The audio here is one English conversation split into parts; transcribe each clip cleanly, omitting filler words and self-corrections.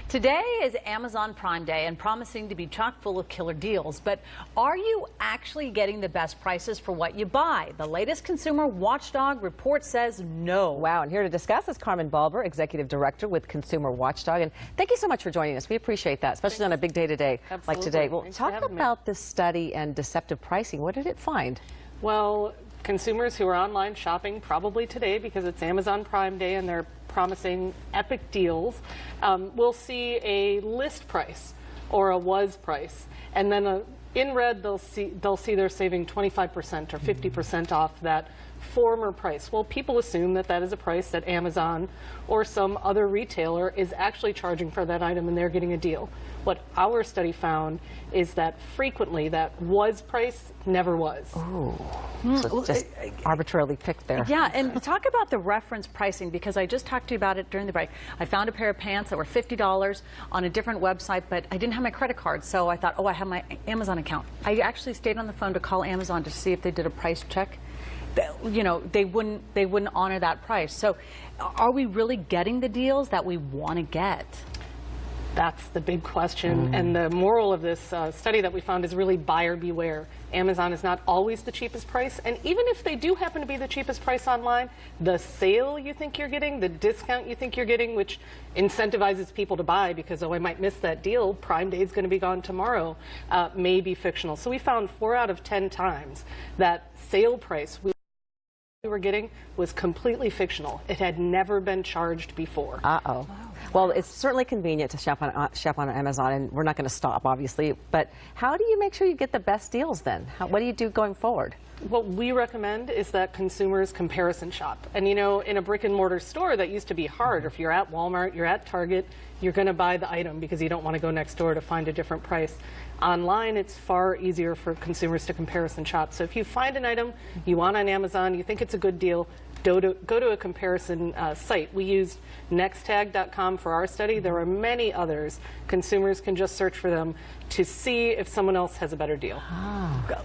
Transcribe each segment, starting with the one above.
Today is Amazon Prime Day and promising to be chock full of killer deals. But are you actually getting the best prices for what you buy? The latest Consumer Watchdog report says no. Wow, and here to discuss is Carmen Balber, Executive Director with Consumer Watchdog. And thank you so much for joining us. We appreciate that, especially on a big day today like today. Well, talk about this study and deceptive pricing. What did it find? Well, consumers who are online shopping probably today, because it's Amazon Prime Day and they're promising epic deals, will see a list price or a was price, and then in red they'll see they're saving 25% or 50% off that former price. Well, people assume that that is a price that Amazon or some other retailer is actually charging for that item and they're getting a deal. What our study found is that frequently that was price never was. So just arbitrarily picked there. Yeah, and talk about the reference pricing, because I just talked to you about it during the break. I found a pair of pants that were $50 on a different website, but I didn't have my credit card, so I thought, oh, I have my Amazon account. I actually stayed on the phone to call Amazon to see if they did a price check. You know, they wouldn't honor that price. So are we really getting the deals that we want to get? That's the big question. And the moral of this study that we found is really buyer beware. Amazon is not always the cheapest price, and even if they do happen to be the cheapest price online, the sale you think you're getting, the discount you think you're getting, which incentivizes people to buy because, oh, I might miss that deal, Prime Day is going to be gone tomorrow, may be fictional. So we found 4 out of 10 times that sale price we were getting was completely fictional. It had never been charged before. Uh-oh. Well, it's certainly convenient to shop on Amazon, and we're not going to stop, obviously. But how do you make sure you get the best deals then? What do you do going forward? What we recommend is that consumers comparison shop. And, you know, in a brick and mortar store, that used to be hard. If you're at Walmart, you're at Target, you're going to buy the item because you don't want to go next door to find a different price. Online, it's far easier for consumers to comparison shop. So if you find an item you want on Amazon, you think it's a good deal, go to a comparison site. We used nexttag.com for our study. There are many others. Consumers can just search for them to see if someone else has a better deal.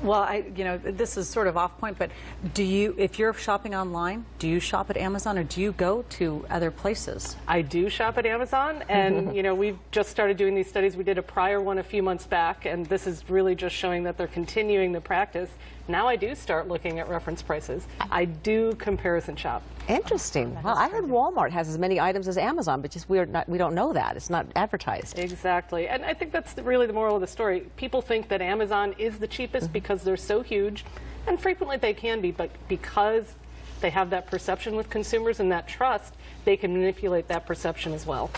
Well, you know, this is sort of off point, but if you're shopping online, do you shop at Amazon or do you go to other places? I do shop at Amazon, and you know, we've just started doing these studies. We did a prior one a few months back, and this is really just showing that they're continuing the practice. Now I do start looking at reference prices. I do comparison shop. Interesting. Well, I heard Walmart has as many items as Amazon, but just we don't know that. It's not advertised. Exactly. And I think that's really the moral of the story. People think that Amazon is the cheapest because they're so huge, and frequently they can be, but because they have that perception with consumers and that trust, they can manipulate that perception as well.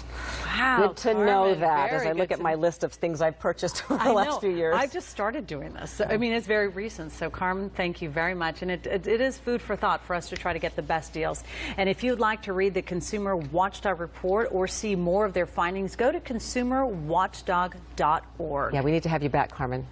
Wow. Good to know that as I look at my list of things I've purchased over the last few years. I've just started doing this. I mean, it's very recent. So, Carmen, thank you very much. And it is food for thought for us to try to get the best deals. And if you'd like to read the Consumer Watchdog report or see more of their findings, go to ConsumerWatchdog.org. Yeah, we need to have you back, Carmen.